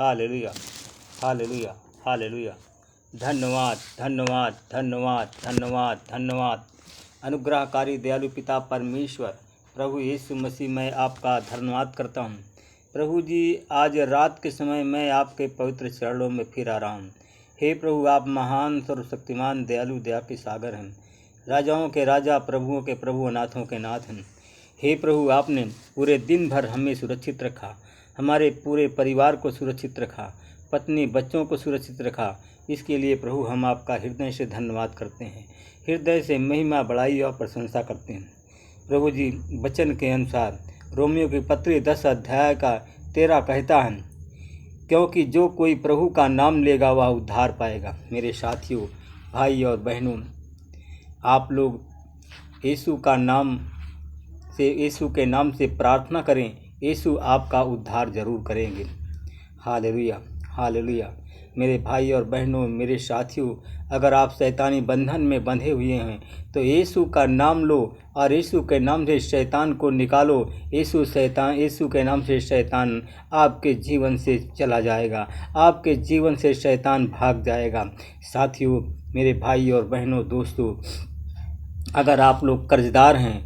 Hallelujah, hallelujah, hallelujah. धन्यवाद, धन्यवाद, धन्यवाद, धन्यवाद, धन्यवाद। अनुग्रहकारी दयालु पिता परमेश्वर प्रभु यीशु मसीह, मैं आपका धन्यवाद करता हूँ। प्रभु जी, आज रात के समय मैं आपके पवित्र चरणों में फिर आ रहा हूँ। हे प्रभु, आप महान सर्वशक्तिमान दयालु दया के सागर हैं, राजाओं के राजा, प्रभुओं के प्रभु, अनाथों के नाथ हैं। हे प्रभु, आपने पूरे दिन भर हमें सुरक्षित रखा, हमारे पूरे परिवार को सुरक्षित रखा, पत्नी बच्चों को सुरक्षित रखा। इसके लिए प्रभु हम आपका हृदय से धन्यवाद करते हैं, हृदय से महिमा, बड़ाई और प्रशंसा करते हैं। प्रभु जी, वचन के अनुसार रोमियो की पत्री 10 अध्याय का 13 कहता है, क्योंकि जो कोई प्रभु का नाम लेगा वह उद्धार पाएगा। मेरे साथियों, भाई और बहनों, आप लोग यीशु के नाम से प्रार्थना करें, यीशु आपका उद्धार जरूर करेंगे। Hallelujah, hallelujah. मेरे भाई और बहनों, मेरे साथियों, अगर आप शैतानी बंधन में बंधे हुए हैं तो यीशु का नाम लो और यीशु के नाम से शैतान को निकालो। यीशु के नाम से शैतान आपके जीवन से चला जाएगा, आपके जीवन से शैतान भाग जाएगा। साथियों, मेरे भाई और बहनों, दोस्तों, अगर आप लोग कर्जदार हैं,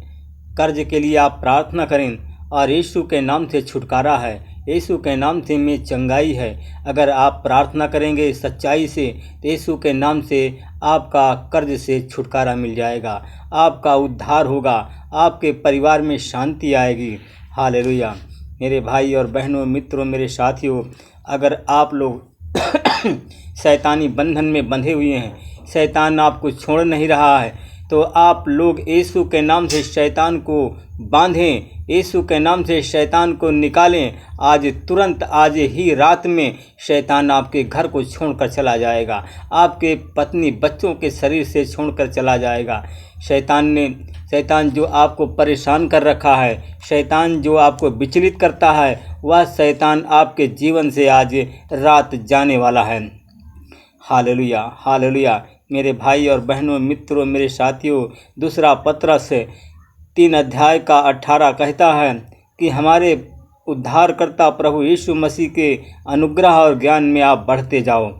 कर्ज के लिए आप प्रार्थना करें और यीशु के नाम से छुटकारा है, यीशु के नाम से में चंगाई है। अगर आप प्रार्थना करेंगे सच्चाई से तो यीशु के नाम से आपका कर्ज से छुटकारा मिल जाएगा, आपका उद्धार होगा, आपके परिवार में शांति आएगी। हालेलुया। मेरे भाई और बहनों, मित्रों, मेरे साथियों, अगर आप लोग शैतानी बंधन में बंधे हुए हैं, शैतान आपको छोड़ नहीं रहा है, तो आप लोग यीशु के नाम से शैतान को बांधें, यीशु के नाम से शैतान को निकालें। आज तुरंत, आज ही रात में शैतान आपके घर को छोड़कर चला जाएगा, आपके पत्नी बच्चों के शरीर से छोड़कर चला जाएगा। शैतान जो आपको परेशान कर रखा है, शैतान जो आपको विचलित करता है, वह शैतान आपके जीवन से आज रात जाने वाला है। Hallelujah, hallelujah. मेरे भाई और बहनों, मित्रों, मेरे साथियों, दूसरा पत्रस 3 अध्याय का 18 कहता है कि हमारे उद्धारकर्ता प्रभु यीशु मसीह के अनुग्रह और ज्ञान में आप बढ़ते जाओ।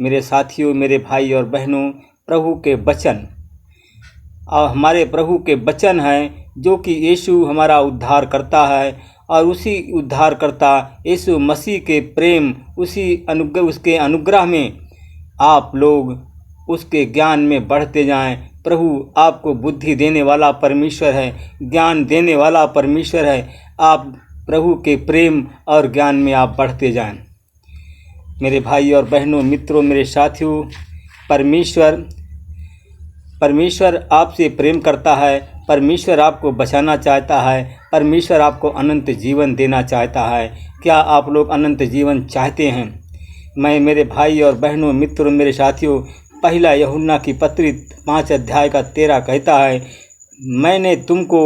मेरे साथियों, मेरे भाई और बहनों, प्रभु के वचन और हमारे प्रभु के वचन हैं जो कि यीशु हमारा उद्धार करता है, और उसी उद्धारकर्ता यीशु मसीह के प्रेम, उसके अनुग्रह में आप लोग उसके ज्ञान में बढ़ते जाएं। प्रभु आपको बुद्धि देने वाला परमेश्वर है, ज्ञान देने वाला परमेश्वर है। आप प्रभु के प्रेम और ज्ञान में आप बढ़ते जाएं। मेरे भाई और बहनों, मित्रों, मेरे साथियों, परमेश्वर आपसे प्रेम करता है, परमेश्वर आपको बचाना चाहता है, परमेश्वर आपको अनंत जीवन देना चाहता है। क्या आप लोग अनंत जीवन चाहते हैं? मेरे भाई और बहनों, मित्रों, मेरे साथियों, पहला यूहन्ना की पत्री 5 अध्याय का 13 कहता है, मैंने तुमको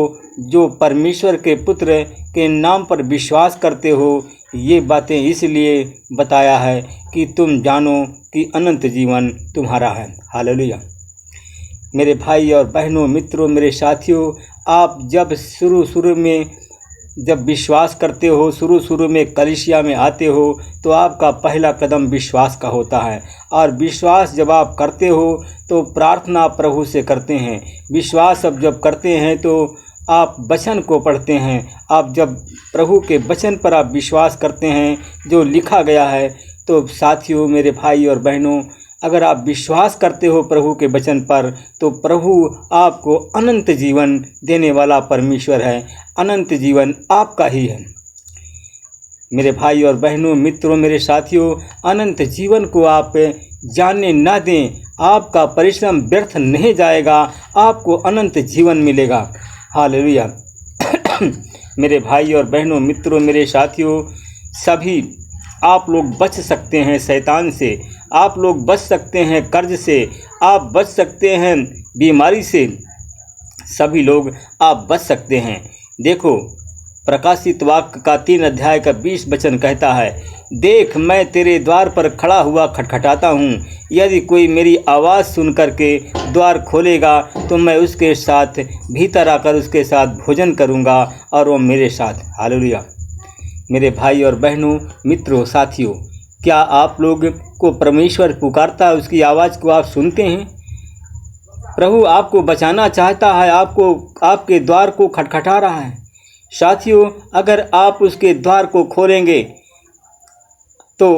जो परमेश्वर के पुत्र के नाम पर विश्वास करते हो ये बातें इसलिए बताया है कि तुम जानो कि अनंत जीवन तुम्हारा है। हालेलुया। मेरे भाई और बहनों, मित्रों, मेरे साथियों, आप जब शुरू में जब विश्वास करते हो, शुरू में कलीसिया में आते हो, तो आपका पहला कदम विश्वास का होता है। और विश्वास जब आप करते हो तो प्रार्थना प्रभु से करते हैं। विश्वास अब जब करते हैं तो आप वचन को पढ़ते हैं। आप जब प्रभु के वचन पर आप विश्वास करते हैं जो लिखा गया है, तो साथियों, मेरे भाई और बहनों, अगर आप विश्वास करते हो प्रभु के वचन पर, तो प्रभु आपको अनंत जीवन देने वाला परमेश्वर है। अनंत जीवन आपका ही है। मेरे भाई और बहनों, मित्रों, मेरे साथियों, अनंत जीवन को आप जाने ना दें। आपका परिश्रम व्यर्थ नहीं जाएगा, आपको अनंत जीवन मिलेगा। हालेलुया। मेरे भाई और बहनों, मित्रों, मेरे साथियों, सभी आप लोग बच सकते हैं शैतान से, आप लोग बच सकते हैं कर्ज से, आप बच सकते हैं बीमारी से, सभी लोग आप बच सकते हैं। देखो, प्रकाशित वाक्य का 3 अध्याय का 20 वचन कहता है, देख, मैं तेरे द्वार पर खड़ा हुआ खटखटाता हूँ। यदि कोई मेरी आवाज़ सुन करके द्वार खोलेगा तो मैं उसके साथ भीतर आकर उसके साथ भोजन करूँगा और वो मेरे साथ। हालेलुया। मेरे भाई और बहनों, मित्रों, साथियों, क्या आप लोग को परमेश्वर पुकारता है, उसकी आवाज़ को आप सुनते हैं? प्रभु आपको बचाना चाहता है, आपके द्वार को खटखटा रहा है। साथियों, अगर आप उसके द्वार को खोलेंगे तो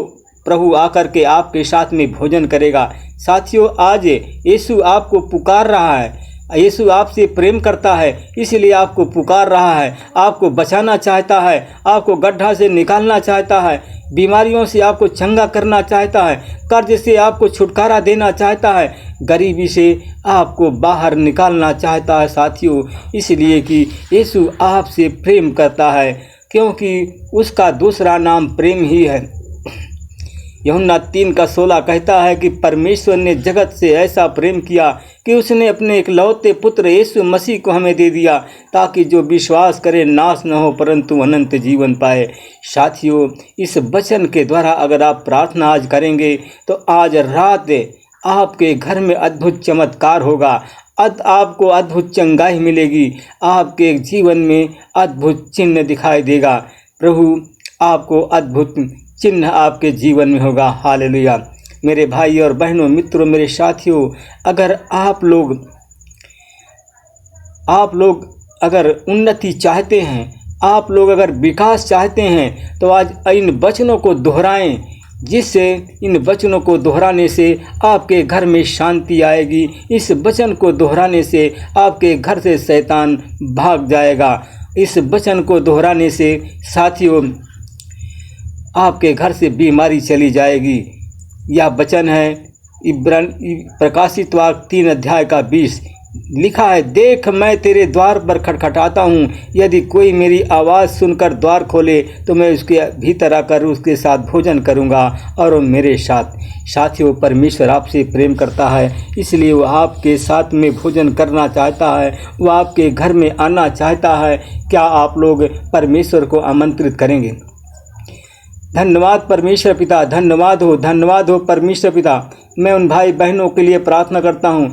प्रभु आकर के आपके साथ में भोजन करेगा। साथियों, आज यीशु आपको पुकार रहा है। यीशु आपसे प्रेम करता है, इसलिए आपको पुकार रहा है। आपको बचाना चाहता है, आपको गड्ढा से निकालना चाहता है, बीमारियों से आपको चंगा करना चाहता है, कर्ज से आपको छुटकारा देना चाहता है, गरीबी से आपको बाहर निकालना चाहता है। साथियों, इसलिए कि यीशु आपसे प्रेम करता है, क्योंकि उसका दूसरा नाम प्रेम ही है। यूहन्ना 3:16 कहता है कि परमेश्वर ने जगत से ऐसा प्रेम किया कि उसने अपने इकलौते पुत्र यीशु मसीह को हमें दे दिया, ताकि जो विश्वास करे नाश न हो परंतु अनंत जीवन पाए। साथियों, इस वचन के द्वारा अगर आप प्रार्थना आज करेंगे तो आज रात आपके घर में अद्भुत चमत्कार होगा, आपको अद्भुत चंगाई मिलेगी, आपके जीवन में अद्भुत चिन्ह दिखाई देगा। प्रभु आपको अद्भुत चिन्ह आपके जीवन में होगा। हालेलुया। मेरे भाई और बहनों, मित्रों, मेरे साथियों, अगर आप लोग अगर उन्नति चाहते हैं, आप लोग अगर विकास चाहते हैं, तो आज इन वचनों को दोहराएं, जिससे इन वचनों को दोहराने से आपके घर में शांति आएगी। इस वचन को दोहराने से आपके घर से शैतान भाग जाएगा। इस वचन को दोहराने से साथियों आपके घर से बीमारी चली जाएगी। यह वचन है प्रकाशित वाक्य 3:20 लिखा है, देख मैं तेरे द्वार पर खटखटाता हूँ, यदि कोई मेरी आवाज़ सुनकर द्वार खोले तो मैं उसके भीतर आकर उसके साथ भोजन करूँगा और वो मेरे साथ। साथियों, परमेश्वर आपसे प्रेम करता है, इसलिए वो आपके साथ में भोजन करना चाहता है, वो आपके घर में आना चाहता है। क्या आप लोग परमेश्वर को आमंत्रित करेंगे? धन्यवाद परमेश्वर पिता, धन्यवाद हो परमेश्वर पिता। मैं उन भाई बहनों के लिए प्रार्थना करता हूँ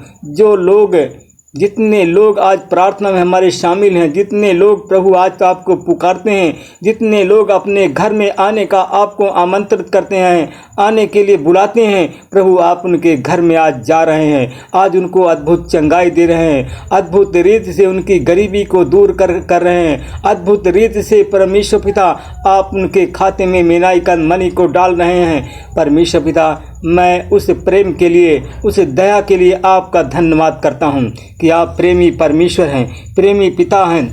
जितने लोग आज प्रार्थना में हमारे शामिल हैं, जितने लोग प्रभु आज आपको पुकारते हैं, जितने लोग अपने घर में आने का आपको आमंत्रित करते हैं, आने के लिए बुलाते हैं, प्रभु आप उनके घर में आज जा रहे हैं, आज उनको अद्भुत चंगाई दे रहे हैं, अद्भुत रीति से उनकी गरीबी को दूर कर रहे हैं, अद्भुत रीति से परमेश्वर पिता आप उनके खाते में मेनाई का मनी को डाल रहे हैं। परमेश्वर पिता, मैं उस प्रेम के लिए, उस दया के लिए आपका धन्यवाद करता हूँ कि आप प्रेमी परमेश्वर हैं, प्रेमी पिता हैं।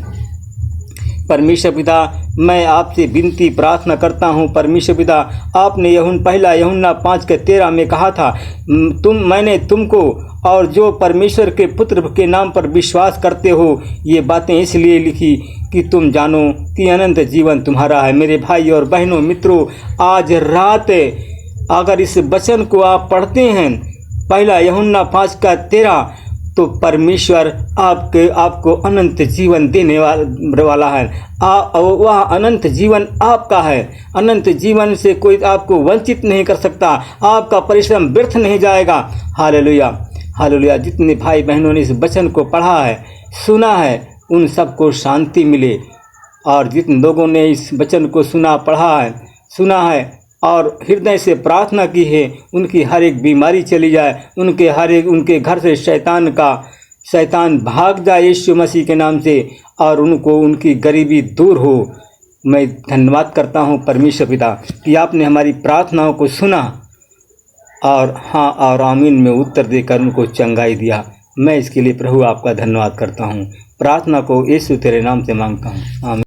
परमेश्वर पिता, मैं आपसे विनती प्रार्थना करता हूँ परमेश्वर पिता, आपने पहला यूहन्ना 5:13 में कहा था, मैंने तुमको और जो परमेश्वर के पुत्र के नाम पर विश्वास करते हो ये बातें इसलिए लिखी कि तुम जानो कि अनंत जीवन तुम्हारा है। मेरे भाई और बहनों, मित्रों, आज रात अगर इस वचन को आप पढ़ते हैं, पहला यूहन्ना 5:13, तो परमेश्वर आपको अनंत जीवन देने वाला है। वह अनंत जीवन आपका है। अनंत जीवन से कोई आपको वंचित नहीं कर सकता। आपका परिश्रम व्यर्थ नहीं जाएगा। Hallelujah, hallelujah. जितने भाई बहनों ने इस वचन को पढ़ा है, सुना है, उन सबको शांति मिले। और जितने लोगों ने इस वचन को सुना है और हृदय से प्रार्थना की है, उनकी हर एक बीमारी चली जाए, उनके घर से शैतान भाग जाए यीशु मसीह के नाम से, और उनकी गरीबी दूर हो। मैं धन्यवाद करता हूँ परमेश्वर पिता कि आपने हमारी प्रार्थनाओं को सुना और हाँ और आमीन में उत्तर देकर उनको चंगाई दिया। मैं इसके लिए प्रभु आपका धन्यवाद करता हूँ। प्रार्थना को यीशु तेरे नाम से मांगता हूँ, आमीन।